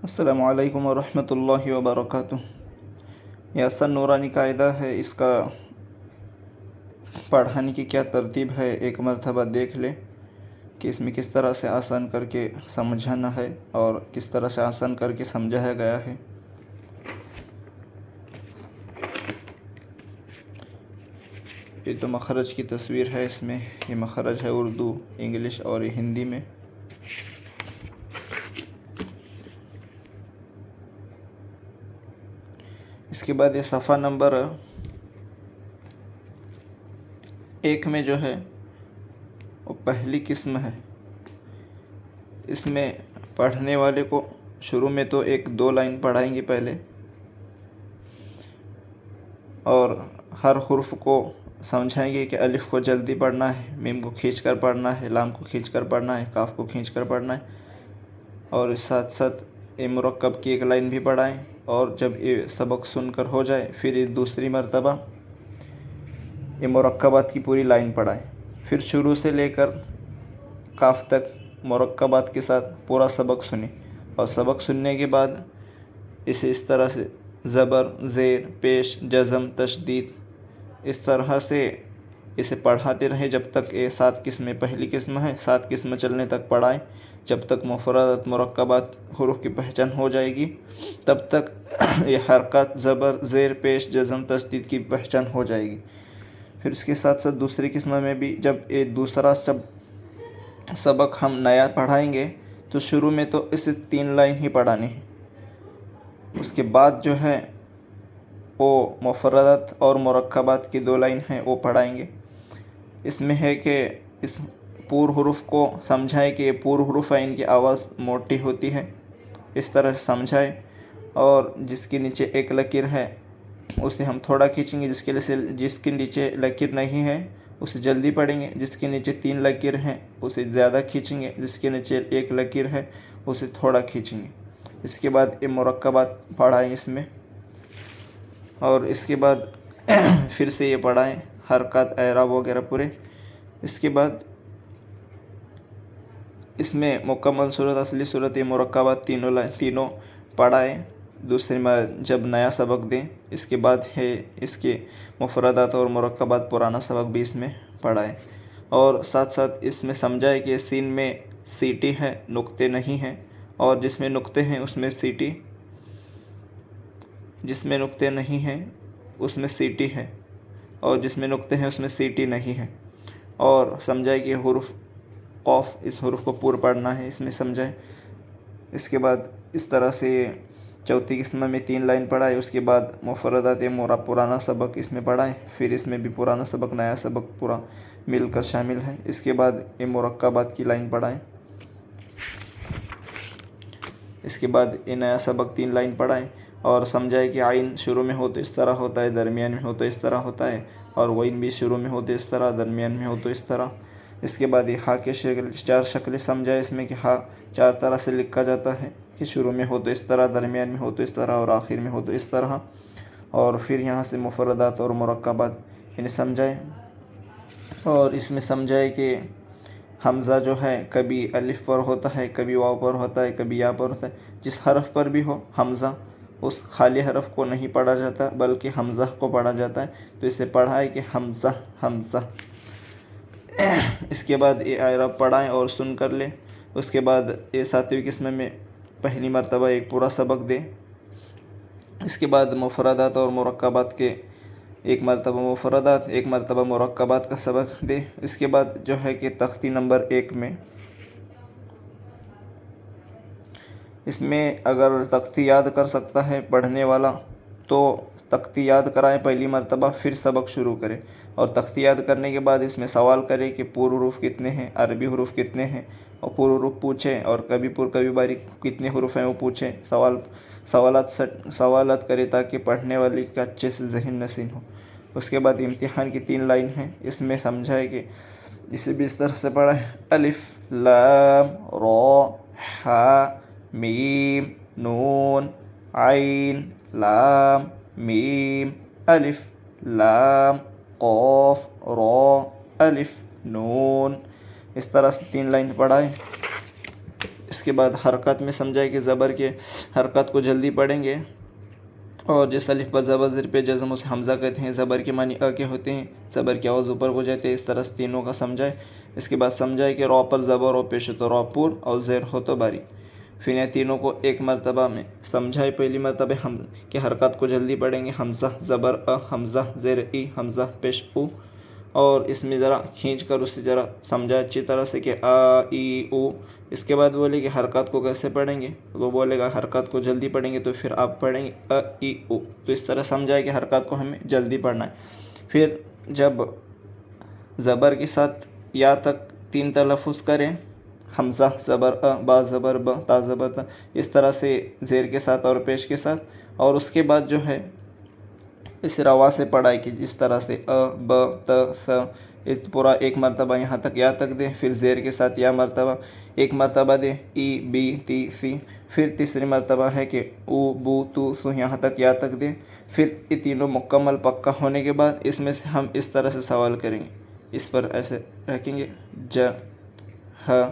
السلام علیکم ورحمۃ اللہ وبرکاتہ۔ یہ آسان نورانی قاعدہ ہے، اس کا پڑھانے کی کیا ترتیب ہے ایک مرتبہ دیکھ لیں کہ اس میں کس طرح سے آسان کر کے سمجھانا ہے اور کس طرح سے آسان کر کے سمجھایا گیا ہے۔ یہ تو مخرج کی تصویر ہے، اس میں یہ مخرج ہے اردو، انگلش اور ہندی میں۔ اس کے بعد یہ صفحہ نمبر 1 میں جو ہے وہ پہلی قسم ہے۔ اس میں پڑھنے والے کو شروع میں تو 1-2 لائن پڑھائیں گے پہلے، اور ہر حرف کو سمجھائیں گے کہ الف کو جلدی پڑھنا ہے، میم کو کھینچ کر پڑھنا ہے، لام کو کھینچ کر پڑھنا ہے، کاف کو کھینچ کر پڑھنا ہے، اور اس ساتھ ساتھ یہ مرکب کی 1 لائن بھی پڑھائیں۔ اور جب یہ سبق سن کر ہو جائے پھر یہ دوسری مرتبہ یہ مرکبات کی پوری لائن پڑھائیں۔ پھر شروع سے لے کر کاف تک مرکبات کے ساتھ پورا سبق سنیں، اور سبق سننے کے بعد اسے اس طرح سے زبر، زیر، پیش، جزم، تشدید اس طرح سے اسے پڑھاتے رہیں جب تک یہ 7 قسمیں، پہلی قسم ہے 7 قسم چلنے تک پڑھائیں۔ جب تک مفردات، مرکبات، حروف کی پہچان ہو جائے گی تب تک یہ حرکات، زبر، زیر، پیش، جزم، تشدید کی پہچان ہو جائے گی۔ پھر اس کے ساتھ ساتھ دوسری قسم میں بھی جب یہ دوسرا سبق ہم نیا پڑھائیں گے تو شروع میں تو اسے 3 لائن ہی پڑھانی ہے، اس کے بعد جو ہے وہ مفردات اور مرکبات کی 2 لائن ہیں وہ پڑھائیں گے۔ اس میں ہے کہ اس پور حروف کو سمجھائیں کہ یہ پور حروف ہیں، ان کی آواز موٹی ہوتی ہے، اس طرح سے سمجھائیں۔ اور جس کے نیچے 1 لکیر ہے اسے ہم تھوڑا کھینچیں گے، جس کے نیچے لکیر نہیں ہے اسے جلدی پڑھیں گے، جس کے نیچے 3 لکیر ہیں اسے زیادہ کھینچیں گے، جس کے نیچے 1 لکیر ہے اسے تھوڑا کھینچیں گے۔ اس کے بعد یہ مرکبات پڑھائیں اس میں، اور اس کے بعد پھر سے یہ پڑھائیں حرکات، اعراب وغیرہ پورے۔ اس کے بعد اس میں مکمل صورت، اصلی صورت، یہ مرکبات تینوں پڑھائیں دوسری جب نیا سبق دیں۔ اس کے بعد ہے اس کے مفردات اور مرکبات، پرانا سبق بھی اس میں پڑھائیں، اور ساتھ ساتھ اس میں سمجھائیں کہ سین میں سیٹی ہے، نقطے نہیں ہیں، اور جس میں نقطے ہیں اس میں سیٹی، جس میں نقطے نہیں ہیں اس میں سیٹی ہے، اور جس میں نقطے ہیں اس میں سیٹی نہیں ہے۔ اور سمجھائیں کہ حرف قاف، اس حرف کو پور پڑھنا ہے، اس میں سمجھائیں۔ اس کے بعد اس طرح سے چوتھی قسم میں 3 لائن پڑھائیں۔ اس کے بعد مفردات، پرانا سبق اس میں پڑھائیں، پھر اس میں بھی پرانا سبق، نیا سبق پورا مل کر شامل ہے۔ اس کے بعد یہ مرکبات کی لائن پڑھائیں۔ اس کے بعد یہ نیا سبق 3 لائن پڑھائیں، اور سمجھائیں کہ عین شروع میں ہو تو اس طرح ہوتا ہے، درمیان میں ہو تو اس طرح ہوتا ہے، اور غین بھی شروع میں ہو تو اس طرح، درمیان میں ہو تو اس طرح۔ اس کے بعد یہ ہا کے 4 شکلیں سمجھائیں، اس میں کہ ہا 4 طرح سے لکھا جاتا ہے، کہ شروع میں ہو تو اس طرح، درمیان میں ہو تو اس طرح، اور آخر میں ہو تو اس طرح۔ اور پھر یہاں سے مفردات اور مرکبات انہیں سمجھائیں، اور اس میں سمجھائیں کہ حمزہ جو ہے کبھی الف پر ہوتا ہے، کبھی واو پر ہوتا ہے، کبھی یا پر ہوتا ہے۔ جس حرف پر بھی ہو حمزہ، اس خالی حرف کو نہیں پڑھا جاتا بلکہ حمزہ کو پڑھا جاتا ہے، تو اسے پڑھائیں کہ حمزہ، حمزہ۔ اس کے بعد یہ اعراب پڑھائیں اور سن کر لیں۔ اس کے بعد یہ 7ویں قسم میں پہلی مرتبہ ایک پورا سبق دیں۔ اس کے بعد مفردات اور مرکبات کے 1 مرتبہ مفردات، 1 مرتبہ مرکبات کا سبق دیں۔ اس کے بعد جو ہے کہ تختی نمبر 1 میں، اس میں اگر تختی یاد کر سکتا ہے پڑھنے والا تو تختی یاد کرائیں پہلی مرتبہ، پھر سبق شروع کریں، اور تختی یاد کرنے کے بعد اس میں سوال کریں کہ پور حروف کتنے ہیں، عربی حروف کتنے ہیں، اور پور حروف پوچھیں، اور کبھی پور کبھی باریک کتنے حروف ہیں وہ پوچھیں، سوالات کریں تاکہ پڑھنے والے کا اچھے سے ذہن نشین ہو۔ اس کے بعد امتحان کی 3 لائن ہیں، اس میں سمجھائیں کہ اسے بھی اس طرح سے پڑھیں: الف، لام، را، حا، میم، نون، عین، لام، میم، الف، لام، قاف، را، الف، نون۔ اس طرح سے 3 لائن پڑھائیں۔ اس اس کے بعد حرکات میں سمجھائے کہ زبر کے حرکات کو جلدی پڑھیں گے، اور جس الف پر زبر زیر پہ جزم اسے حمزہ کہتے ہیں، زبر کے معنی کے ہوتے ہیں، زبر کی آواز اوپر ہو جاتے ہیں، اس طرح سے تینوں کا سمجھائے۔ اس کے بعد سمجھائے کہ را پر زبر ہو پیش تو را پور اور زیر ہو تو باری، پھر یہ تینوں کو ایک مرتبہ میں سمجھائے۔ پہلی مرتبہ ہم کے حرکات کو جلدی پڑھیں گے، حمزہ زبر حمزہ زیر ای حمزہ پیش او، اور اس میں ذرا کھینچ کر اسے ذرا سمجھا اچھی طرح سے کہ ای او۔ اس کے بعد بولے کہ حرکات کو کیسے پڑھیں گے، وہ بولے گا حرکات کو جلدی پڑھیں گے تو پھر آپ پڑھیں گے ای او، تو اس طرح سمجھائے کہ حرکات کو ہمیں جلدی پڑھنا ہے۔ پھر جب زبر کے ساتھ یا تک 3 تلفظ کریں، حمزہ زبر با زبر ب تا زبر تا، اس طرح سے زیر کے ساتھ اور پیش کے ساتھ، اور اس کے بعد جو ہے اس روا سے پڑھائے کہ جس طرح سے ب ت س، اس پورا ایک مرتبہ یہاں تک یا تک دے، پھر زیر کے ساتھ یا مرتبہ ایک مرتبہ دے، ای بی تی سی، پھر تیسری مرتبہ ہے کہ او بو تو سو، یہاں تک یا تک دے۔ پھر یہ تینوں مکمل پکا ہونے کے بعد اس میں سے ہم اس طرح سے سوال کریں گے، اس پر ایسے رکھیں گے ج ہ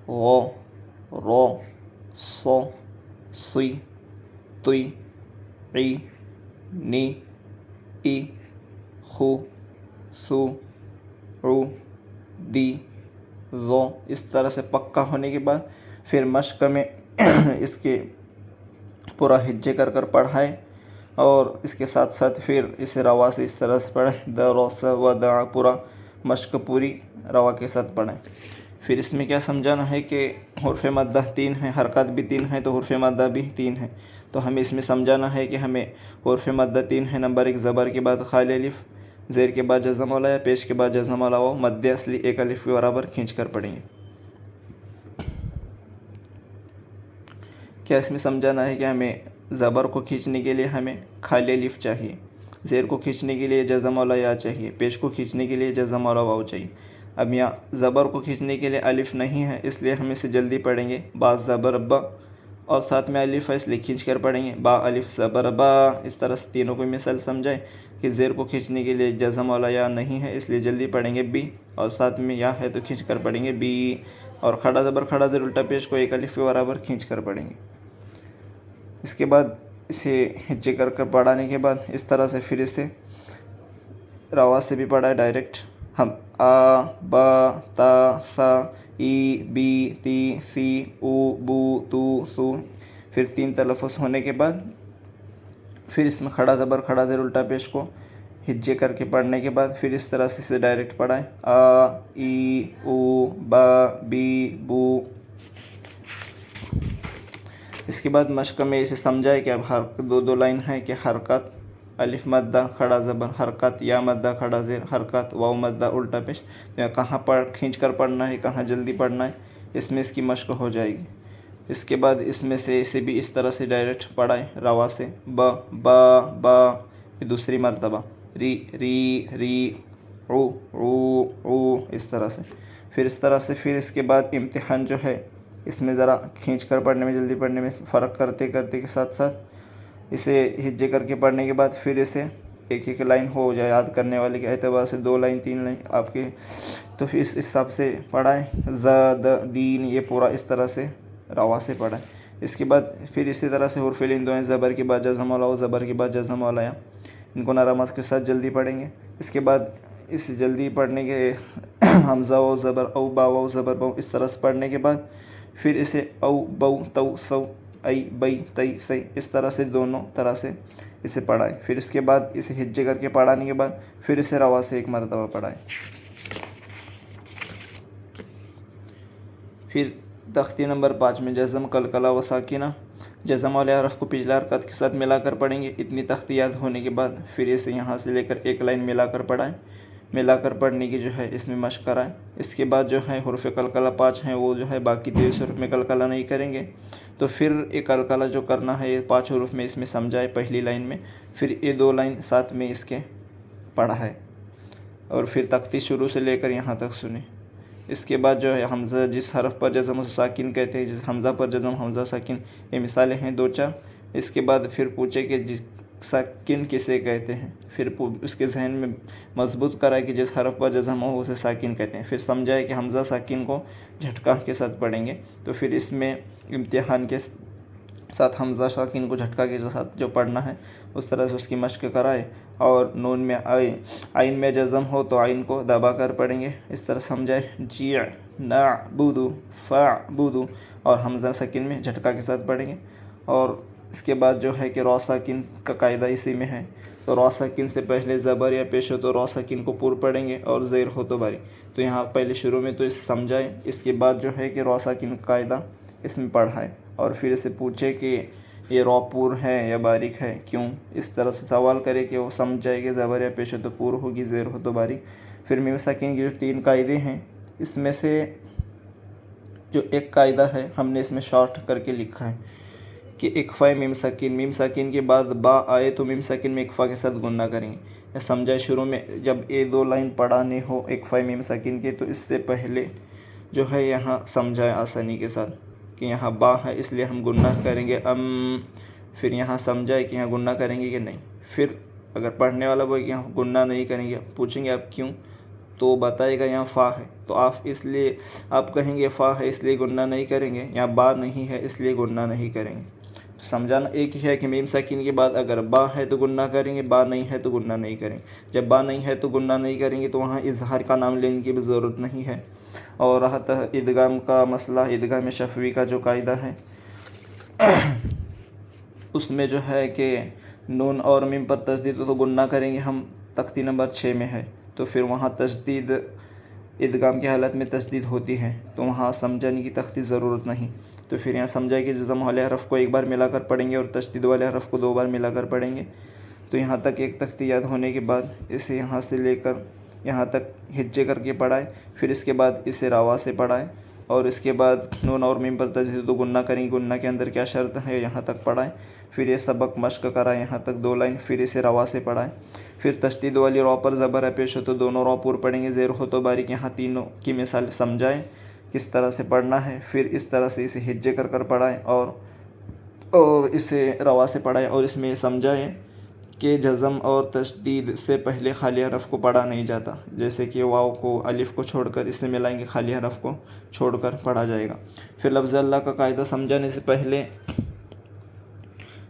غ رو ص ص ط ع ن ای خ ص ع د ظ، اس طرح سے پکا ہونے کے بعد پھر مشق میں اس کے پورا ہجے کر کر پڑھائے، اور اس کے ساتھ ساتھ پھر اسے روا سے اس طرح سے پڑھیں د ر س و د ع، پورا مشق پوری روا کے ساتھ پڑھیں۔ پھر اس میں کیا سمجھانا ہے کہ حرف مدہ 3 ہیں، حرکات بھی 3 ہیں، تو حرف مدہ بھی 3 ہیں، تو ہمیں اس میں سمجھانا ہے کہ ہمیں حرف مدہ 3 ہے۔ نمبر 1 زبر کے بعد خالی الف، زیر کے بعد جزم والا یا، پیش کے بعد جزم والا واو، مد اصلی ایک الف کے برابر کھینچ کر پڑھیں گے۔ کیا اس میں سمجھانا ہے کہ ہمیں زبر کو کھینچنے کے لیے ہمیں خالی الف چاہیے، زیر کو کھینچنے کے لیے جزم والا یا چاہیے، پیش کو کھینچنے کے لیے جزم والا واو چاہیے۔ اب یہاں زبر کو کھینچنے کے لیے الف نہیں ہے، اس لیے ہم اسے جلدی پڑھیں گے، با زبر ب، اور ساتھ میں الف ہے اس لیے کھینچ کر پڑھیں گے، با الف زبر با۔ اس طرح سے تینوں کو مثال سمجھائے کہ زیر کو کھینچنے کے لیے جزم والا یا نہیں ہے، اس لیے جلدی پڑھیں گے بی، اور ساتھ میں یا ہے تو کھینچ کر پڑھیں گے بی، اور کھڑا زبر کھڑا زیر الٹا پیش کو ایک الف کے برابر کھینچ کر پڑھیں گے۔ اس کے بعد اسے ہجے کر کر پڑھانے کے بعد اس طرح سے پھر اسے روا سے بھی پڑھا ہے ڈائریکٹ، ہم آ با تا سا ای بی تی سی او بو تو سو، پھر 3 تلفظ ہونے کے بعد پھر اس میں کھڑا زبر کھڑا زیر الٹا پیش کو ہجے کر کے پڑھنے کے بعد پھر اس طرح سے اسے ڈائریکٹ پڑھائیں، آ ای او با بی بو۔ اس کے بعد مشق میں اسے سمجھائے کہ اب دو لائن ہے کہ حرکات الف مدہ کھڑا زبر، حرکات یا مدہ کھڑا زیر، حرکات واو مدہ الٹا پیش، کہاں کھینچ کر پڑھنا ہے، کہاں جلدی پڑھنا ہے، اس میں اس کی مشق ہو جائے گی۔ اس کے بعد اس میں سے اسے بھی اس طرح سے ڈائریکٹ پڑھائیں روا سے، با با با، دوسری مرتبہ ری ری ری، عو عو عو، اس طرح سے۔ پھر اس طرح سے پھر اس کے بعد امتحان جو ہے اس میں ذرا کھینچ کر پڑھنے میں جلدی پڑھنے میں فرق کرتے کرتے کے ساتھ ساتھ اسے ہجے کر کے پڑھنے کے بعد پھر اسے ایک ایک لائن ہو جائے، یاد کرنے والے کے اعتبار سے 2 لائن 3 لائن آپ کے، تو پھر اس حساب سے پڑھائیں، ز د دین، یہ پورا اس طرح سے روا سے پڑھائیں۔ اس کے بعد پھر اسی طرح سے حرف لندو ہیں، زبر کے بعد جزم والا ہو، زبر کے بعد جزم والا یا، ان کو نرم کے ساتھ جلدی پڑھیں گے۔ اس کے بعد اس جلدی پڑھنے کے حمزہ و زبر او با و زبر بو، اس طرح سے پڑھنے کے بعد پھر اسے او بو تو سو ای بئی تئی سی، اس طرح سے دونوں طرح سے اسے پڑھائیں۔ پھر اس کے بعد اسے ہجے کر کے پڑھانے کے بعد پھر اسے روا سے ایک مرتبہ پڑھائیں۔ پھر تختی نمبر 5 میں جزم قلقلہ و ساکنہ، جزم والے حرف کو پچھلے حرکت کے ساتھ ملا کر پڑھیں گے۔ اتنی تختی یاد ہونے کے بعد پھر اسے یہاں سے لے کر ایک لائن ملا کر پڑھائیں، ملا کر پڑھنے کی جو ہے اس میں مشق کرائیں۔ اس کے بعد جو ہے حروف قلقلہ 5 ہیں، وہ جو ہے باقی 23 حروف میں قلقلہ نہیں کریں گے، تو پھر ایک قلقلہ جو کرنا ہے یہ 5 حروف میں اس میں سمجھائے پہلی لائن میں، پھر یہ 2 لائن ساتھ میں اس کے پڑھا ہے، اور پھر تختی شروع سے لے کر یہاں تک سنیں۔ اس کے بعد جو ہے حمزہ جس حرف پر جزم اسے ساکن کہتے ہیں، جس حمزہ پر جزم حمزہ ساکن، یہ مثالیں ہیں 2-4۔ اس کے بعد پھر پوچھے کہ جس ساکن کسے کہتے ہیں، پھر اس کے ذہن میں مضبوط کرائے کہ جس حرف پر جزم ہو اسے ساکن کہتے ہیں، پھر سمجھائے کہ حمزہ ساکن کو جھٹکا کے ساتھ پڑھیں گے، تو پھر اس میں امتحان کے ساتھ حمزہ ساکن کو جھٹکا کے ساتھ جو پڑھنا ہے اس طرح سے اس کی مشق کرائے، اور نون میں عین میں جزم ہو تو عین کو دبا کر پڑھیں گے، اس طرح سمجھائے جی نعبد فاعبد، اور حمزہ ساکن میں جھٹکا کے ساتھ پڑھیں گے۔ اور اس کے بعد جو ہے کہ را ساکن کا قاعدہ اسی میں ہے، تو را ساکن سے پہلے زبر یا پیش ہو تو را ساکن کو پور پڑھیں گے، اور زیر ہو تو باری، تو یہاں پہلے شروع میں تو اس سمجھائے، اس کے بعد جو ہے کہ را ساکن کا قاعدہ اس میں پڑھائے، اور پھر اسے پوچھے کہ یہ را پور ہے یا باریک ہے، کیوں، اس طرح سے سوال کرے کہ وہ سمجھ جائے کہ زبر یا پیش ہو تو پور ہوگی، زیر ہو تو باریک۔ پھر میم ساکن کے جو 3 قاعدے ہیں، اس میں سے جو ایک قاعدہ ہے ہم نے اس میں شارٹ کر کے لکھا ہے کہ اکفائے میم ساکن کے بعد با آئے تو میم ساکن میں اکفا کے ساتھ گنہ کریں گے۔ یہ سمجھائے شروع میں جب یہ 2 لائن پڑھانے ہو اکفائے میم ساکن کے، تو اس سے پہلے جو ہے یہاں سمجھائے آسانی کے ساتھ کہ یہاں با ہے اس لیے ہم گنہ کریں گے پھر یہاں سمجھائے کہ یہاں گنہ کریں گے کہ نہیں، پھر اگر پڑھنے والا وہ یہاں گنہ نہیں کریں گے، پوچھیں گے آپ کیوں، تو بتائے گا یہاں فا ہے، تو آپ کہیں گے فا ہے اس لیے گنہ نہیں کریں گے، یہاں با نہیں ہے اس لیے گنہ نہیں کریں گے۔ تو سمجھانا ایک ہی ہے کہ میم ساکن کے بعد اگر با ہے تو گنہ کریں گے، با نہیں ہے تو گنہ نہیں کریں گے، جب با نہیں ہے تو گنہ نہیں کریں گے تو وہاں اظہار کا نام لینے کی بھی ضرورت نہیں ہے۔ اور رہا ادغام کا مسئلہ، ادغام شفوی کا جو قاعدہ ہے اس میں جو ہے کہ نون اور میم پر تشدید تو گنہ کریں گے ہم، تختی نمبر 6 میں ہے، تو پھر وہاں تشدید ادغام کی حالت میں تشدید ہوتی ہے، تو وہاں سمجھانے کی تختی ضرورت نہیں، تو پھر یہاں سمجھائے کہ جزم والے حرف کو ایک بار ملا کر پڑھیں گے اور تشدید والے حرف کو 2 بار ملا کر پڑھیں گے، تو یہاں تک ایک تختی یاد ہونے کے بعد اسے یہاں سے لے کر یہاں تک ہجے کر کے پڑھائیں، پھر اس کے بعد اسے روا سے پڑھائیں، اور اس کے بعد نون اور میم پر تشدید تو گنہ کریں گے، گنہ کے اندر کیا شرط ہے یہاں تک پڑھائیں، پھر یہ سبق مشق کرائیں یہاں تک 2 لائن، پھر اسے روا سے پڑھائیں، پھر تشدید والی را پر زبر پیش ہو تو دونوں را پور پڑھیں گے، زیر ہو تو باریک، یہاں تینوں کی مثال سمجھائیں کس طرح سے پڑھنا ہے، پھر اس طرح سے اسے ہجے کر کر پڑھائیں اور اسے روا سے پڑھائیں، اور اس میں یہ سمجھائیں کہ جزم اور تشدید سے پہلے خالی حرف کو پڑھا نہیں جاتا، جیسے کہ واو کو الف کو چھوڑ کر اس سے ملائیں گے، خالی حرف کو چھوڑ کر پڑھا جائے گا۔ پھر لفظ اللہ کا قاعدہ سمجھانے سے پہلے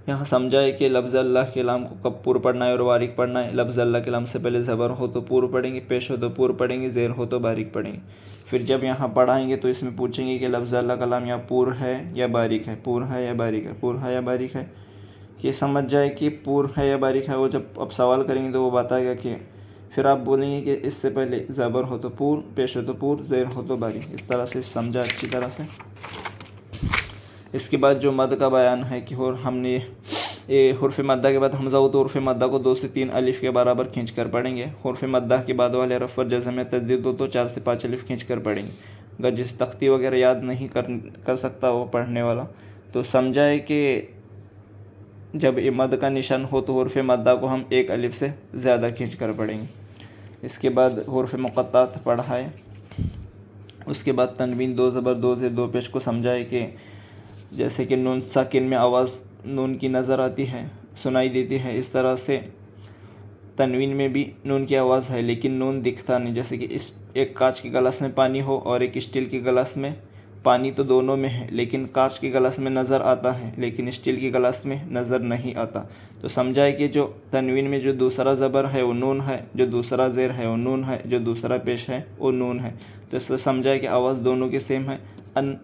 یہاں سمجھائے کہ لفظ اللہ کے لام کو کب پور پڑھنا ہے اور باریک پڑھنا ہے۔ لفظ اللہ کے لام سے پہلے زبر ہو تو پور پڑھیں گے، پیش ہو تو پور پڑھیں گے، زیر ہو تو باریک پڑھیں گے۔ پھر جب یہاں پڑھائیں گے تو اس میں پوچھیں گے کہ لفظ اللہ کا لام یا پور ہے یا باریک ہے، پور ہے یا باریک ہے، پور ہے یا باریک ہے، کہ سمجھ جائے کہ پور ہے یا باریک ہے۔ وہ جب اب سوال کریں گے تو وہ بتائے گا کہ پھر آپ بولیں گے کہ اس سے پہلے زبر ہو تو پور، پیش ہو تو پور، زیر ہو تو باریک، اس طرح سے سمجھا اچھی طرح سے۔ اس کے بعد جو مد کا بیان ہے کہ ہم نے حرف مدہ کے بعد حمزہ ہو تو حرف مدہ کو 2 سے 3 الف کے برابر کھینچ کر پڑھیں گے، حرف مدہ کے بعد والے حرف پر جزم میں تشدید ہو تو 4 سے 5 الف کھینچ کر پڑھیں گے۔ اگر جس تختی وغیرہ یاد نہیں کر سکتا وہ پڑھنے والا، تو سمجھائے کہ جب مد کا نشان ہو تو حرف مدہ کو ہم 1 الف سے زیادہ کھینچ کر پڑھیں گے۔ اس کے بعد حروف مقطعات پڑھائے، اس کے بعد تنوین 2 زبر 2 زیر 2 پیش کو سمجھائے کہ جیسے کہ نون ساکن میں آواز نون کی نظر آتی ہے، سنائی دیتی ہے، اس طرح سے تنوین میں بھی نون کی آواز ہے لیکن نون دکھتا نہیں، جیسے کہ ایک کانچ کے گلاس میں پانی ہو اور ایک اسٹیل کے گلاس میں پانی، تو دونوں میں ہے لیکن کانچ کے گلاس میں نظر آتا ہے لیکن اسٹیل کے گلاس میں نظر نہیں آتا، تو سمجھائے کہ جو تنوین میں جو دوسرا زبر ہے وہ نون ہے، جو دوسرا زیر ہے وہ نون ہے، جو دوسرا پیش ہے وہ نون ہے، تو اس سے سمجھائے کہ آواز دونوں کی سیم ہے، ان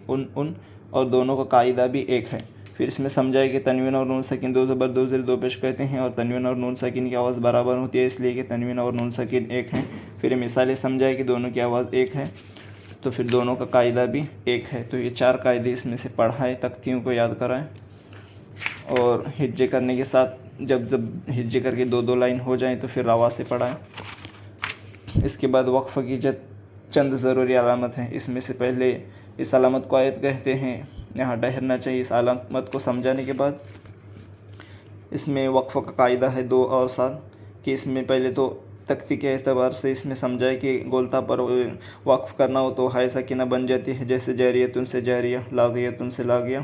ان، اور دونوں کا قاعدہ بھی ایک ہے۔ پھر اس میں سمجھائے کہ تنوین اور نون ساکن 2 زبر 2 زیر 2 پیش کہتے ہیں، اور تنوین اور نون ساکن کی آواز برابر ہوتی ہے اس لیے کہ تنوین اور نون ساکن ایک ہیں۔ پھر مثالیں سمجھائے کہ دونوں کی آواز ایک ہے تو پھر دونوں کا قاعدہ بھی ایک ہے، تو یہ 4 قاعدے اس میں سے پڑھائے، تختیوں کو یاد کرائیں، اور ہجے کرنے کے ساتھ جب ہجے کر کے 2 لائن ہو جائیں تو پھر روا سے پڑھائیں۔ اس کے بعد وقف کی چند ضروری علامت ہیں، اس میں سے پہلے اس علامت کو آیت کہتے ہیں، یہاں ٹھہرنا چاہیے۔ اس علامت کو سمجھانے کے بعد اس میں وقف کا قاعدہ ہے 2 اور 7، کہ اس میں پہلے تو تختی کے اعتبار سے اس میں سمجھائے کہ گولتا پر وقف کرنا ہو تو ہائے ساکنہ بن جاتی ہے، جیسے جاریتن سے جاریہ، لاغیتن سے لاغیہ،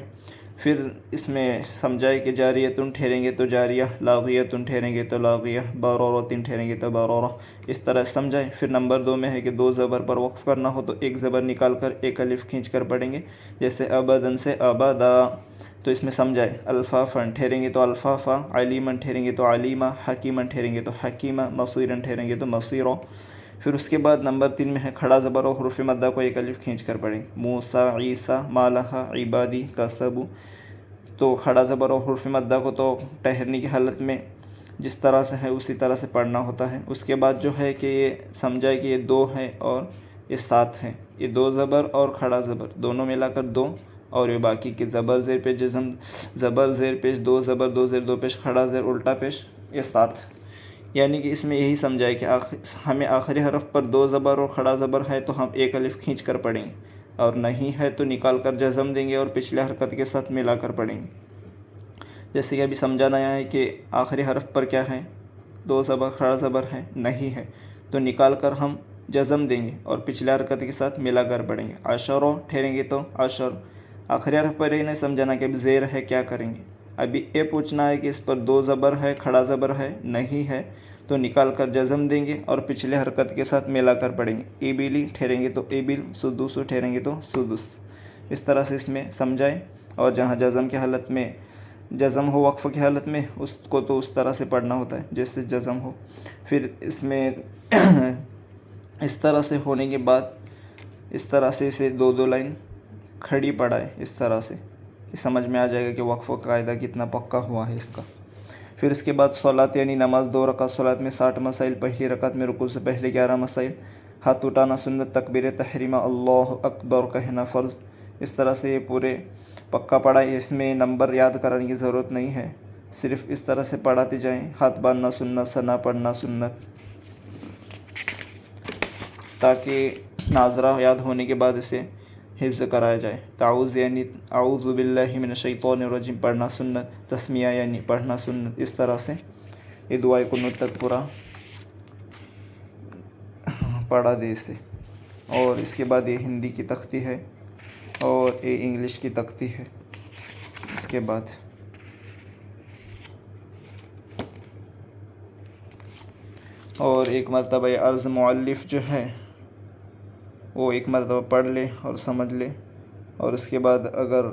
پھر اس میں سمجھائے کہ جاریتن ٹھہریں گے تو جاریہ، لاغیتن ٹھہریں گے تو لاغیہ، برورتن ٹھہریں گے تو برورہ، اس طرح سمجھائے۔ پھر نمبر 2 میں ہے کہ 2 زبر پر وقف کرنا ہو تو ایک زبر نکال کر ایک الف کھینچ کر پڑھیں گے، جیسے ابدن سے ابدا، تو اس میں سمجھائے۔ الفافن ٹھہریں گے تو الفافا، علیمن ٹھہریں گے تو علیمہ، حکیمن ٹھہریں گے تو حکیمہ، مصیرن ٹھہریں گے تو مصیرہ۔ پھر اس کے بعد نمبر 3 میں ہے کھڑا زبر اور حروف مدہ کو ایک الف کھینچ کر پڑھیں گے، موسیٰ، عیسیٰ، مالہا، عبادی، کسبو۔ تو کھڑا زبر اور حروف مدہ کو تو ٹھہرنے کی حالت میں جس طرح سے ہے اسی طرح سے پڑھنا ہوتا ہے۔ اس کے بعد جو ہے کہ یہ سمجھائے کہ یہ 2 ہے اور یہ 7 ہے، یہ 2 زبر اور کھڑا زبر دونوں ملا کر 2، اور یہ باقی کے زبر زیر پیش جزم، زبر زیر پیش 2 زبر 2 زیر 2 پیش کھڑا زیر الٹا پیش، یہ 7۔ یعنی کہ اس میں یہی سمجھائے کہ ہمیں آخری حرف پر 2 زبر اور کھڑا زبر ہے تو ہم ایک الف کھینچ کر پڑھیں گے، اور نہیں ہے تو نکال کر جزم دیں گے اور پچھلے حرکت کے ساتھ ملا کر پڑھیں گے۔ جیسے کہ ابھی سمجھانا ہے کہ آخری حرف پر کیا ہے، 2 زبر کھڑا زبر ہے، نہیں ہے تو نکال کر ہم جزم دیں گے اور پچھلے حرکت کے ساتھ ملا کر پڑھیں گے۔ عشرہ ٹھہریں گے تو عشر، آخری حرف پر یہ نہیں سمجھانا کہ ابھی زیر ہے کیا کریں گے، ابھی یہ پوچھنا ہے کہ اس پر 2 زبر ہے کھڑا زبر ہے، نہیں ہے تو نکال کر جزم دیں گے اور پچھلے حرکت کے ساتھ ملا کر پڑھیں گے۔ ابلی ٹھہریں گے تو ابل، سدس ٹھہریں گے تو سدس، اس طرح سے اس میں سمجھائیں۔ اور جہاں جزم کی حالت میں جزم ہو وقف کی حالت میں اس کو تو اس طرح سے پڑھنا ہوتا ہے جیسے جزم ہو۔ پھر اس میں اس طرح سے ہونے کے بعد اس طرح سے اسے 2 لائن کھڑی پڑھائے، اس طرح سے کہ سمجھ میں آ جائے گا کہ وقف کا قاعدہ کتنا پکا ہوا ہے اس کا۔ پھر اس کے بعد صلاۃ یعنی نماز 2 رکعت صلاۃ میں 60 مسائل، پہلی رکعت میں رکوع سے پہلے 11 مسائل، ہاتھ اٹھانا سنت، تکبیر تحریمہ اللہ اکبر کہنا فرض، اس طرح سے یہ پورے پکا پڑھا ہے۔ اس میں نمبر یاد کرانے کی ضرورت نہیں ہے، صرف اس طرح سے پڑھاتے جائیں۔ ہاتھ باندھنا سنت، ثنا پڑھنا سنت، تاکہ ناظرہ یاد ہونے کے بعد اسے حفظ کرایا جائے۔ تعوذ یعنی اعوذ باللہ من الشیطان الرجیم پڑھنا سنت، تسمیہ یعنی پڑھنا سنت، اس طرح سے یہ دعائے قنوت تک پورا پڑھا دے اسے۔ اور اس کے بعد یہ ہندی کی تختی ہے اور یہ انگلش کی تختی ہے۔ اس کے بعد اور ایک مرتبہ یہ عرض مؤلف جو ہے وہ ایک مرتبہ پڑھ لے اور سمجھ لے، اور اس کے بعد اگر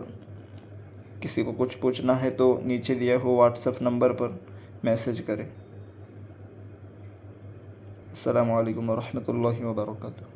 کسی کو کچھ پوچھنا ہے تو نیچے دیا ہو واٹس ایپ نمبر پر میسج کرے۔ السلام علیکم ورحمۃ اللہ وبرکاتہ۔